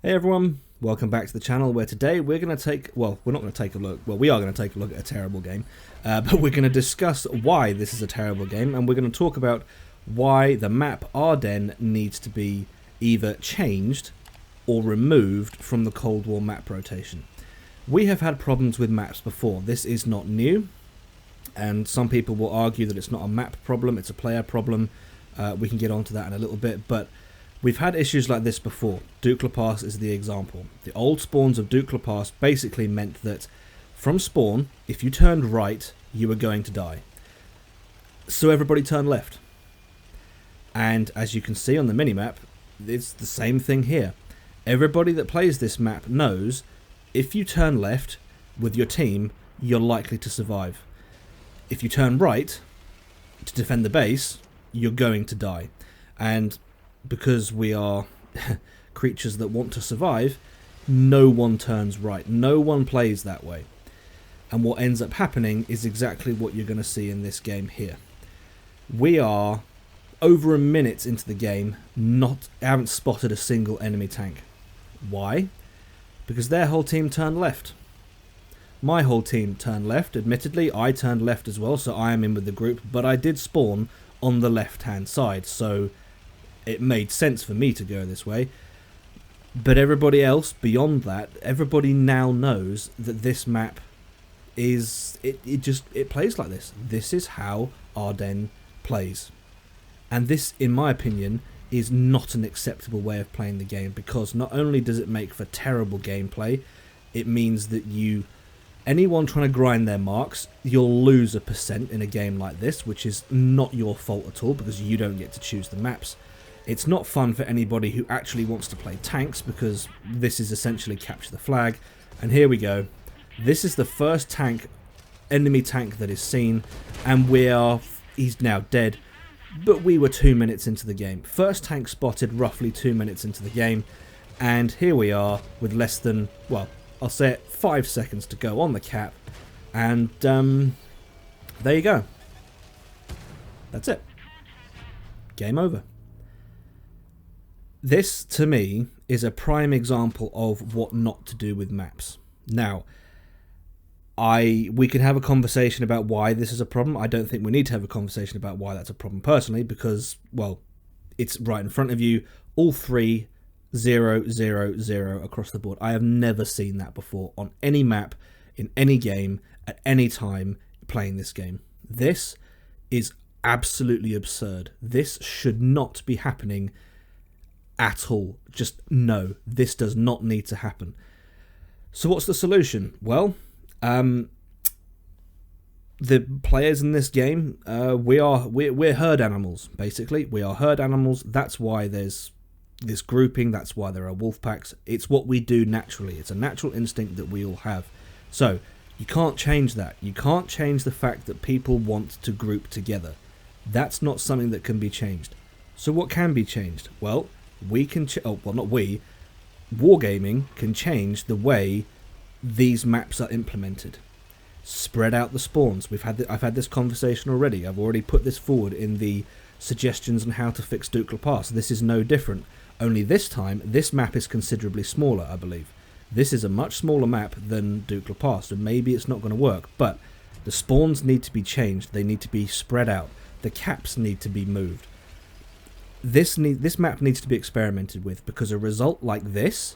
Hey everyone, welcome back to the channel where today we're going to take, well, we're not going to take a look, well, we are going to take a look at a terrible game, but we're going to discuss why this is a terrible game, and we're going to talk about why the map Ardennes needs to be either changed or removed from the Cold War map rotation. We have had problems with maps before. This is not new, and some people will argue that it's not a map problem, it's a player problem. We can get onto that in a little bit, but we've had issues like this before. Duke La Pass is the example. The old spawns of Duke La Pass basically meant that from spawn, if you turned right, you were going to die. So everybody turned left. And as you can see on the minimap, it's the same thing here. Everybody that plays this map knows if you turn left with your team, you're likely to survive. If you turn right to defend the base, you're going to die. And because we are creatures that want to survive, no one turns right. No one plays that way. And what ends up happening is exactly what you're going to see in this game here. We are over a minute into the game, haven't spotted a single enemy tank. Why? Because their whole team turned left. My whole team turned left. Admittedly, I turned left as well, so I am in with the group, but I did spawn on the left-hand side, so it made sense for me to go this way. But everybody else beyond that, everybody now knows that this map is it plays like this. This is how Ardennes plays. And this, in my opinion, is not an acceptable way of playing the game, because not only does it make for terrible gameplay, it means that anyone trying to grind their marks, you'll lose a percent in a game like this, which is not your fault at all because you don't get to choose the maps. It's not fun for anybody who actually wants to play tanks, because this is essentially capture the flag. And here we go. This is the first enemy tank that is seen, and he's now dead. But we were 2 minutes into the game. First tank spotted roughly 2 minutes into the game, and here we are with less than, well, I'll say it, 5 seconds to go on the cap, and there you go. That's it. Game over. This, to me, is a prime example of what not to do with maps. Now, we can have a conversation about why this is a problem. I don't think we need to have a conversation about why that's a problem personally, because, well, it's right in front of you. All 3, 0, 0, 0 across the board. I have never seen that before on any map, in any game, at any time playing this game. This is absolutely absurd. This should not be happening at all. Just no, this does not need to happen. So what's the solution? Well, the players in this game, we're herd animals, basically. We are herd animals. That's why there's this grouping. That's why there are wolf packs. It's what we do naturally. It's a natural instinct that we all have. So you can't change that. You can't change the fact that people want to group together. That's not something that can be changed. So what can be changed? Well, we can Wargaming can change the way these maps are implemented. Spread out the spawns. I've had this conversation already. I've already put this forward in the suggestions on how to fix Duke La Pass. This is no different. Only this time, this map is considerably smaller, I believe. This is a much smaller map than Duke La Pass, so maybe it's not going to work. But the spawns need to be changed. They need to be spread out. The caps need to be moved. This map needs to be experimented with, because a result like this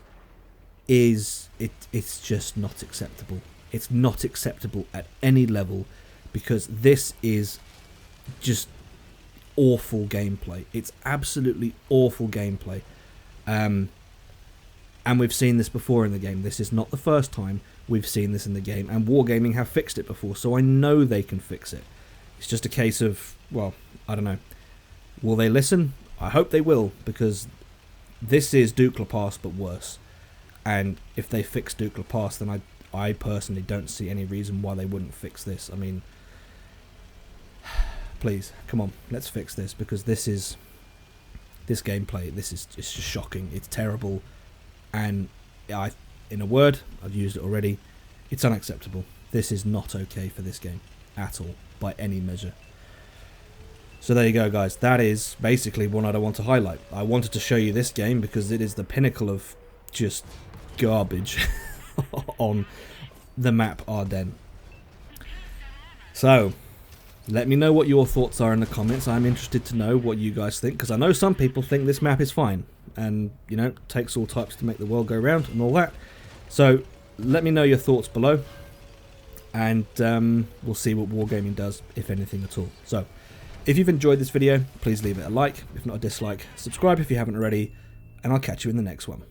it's just not acceptable. It's not acceptable at any level, because this is just awful gameplay. It's absolutely awful gameplay. And we've seen this before in the game. This is not the first time we've seen this in the game, and Wargaming have fixed it before, so I know they can fix it. It's just a case of, well, I don't know. Will they listen? I hope they will, because this is Duke La Pass but worse. And if they fix Duke La Pass, then I personally don't see any reason why they wouldn't fix this. I mean, please, come on, let's fix this, because this gameplay, it's just shocking. It's terrible, and in a word, I've used it already, it's unacceptable. This is not okay for this game at all, by any measure. So there you go, guys. That is basically what I want to highlight. I wanted to show you this game because it is the pinnacle of just garbage on the map Ardennes. So let me know what your thoughts are in the comments. I'm interested to know what you guys think, because I know some people think this map is fine and, you know, takes all types to make the world go round and all that. So let me know your thoughts below, and we'll see what Wargaming does, if anything at all. So if you've enjoyed this video, please leave it a like, if not a dislike. Subscribe if you haven't already, and I'll catch you in the next one.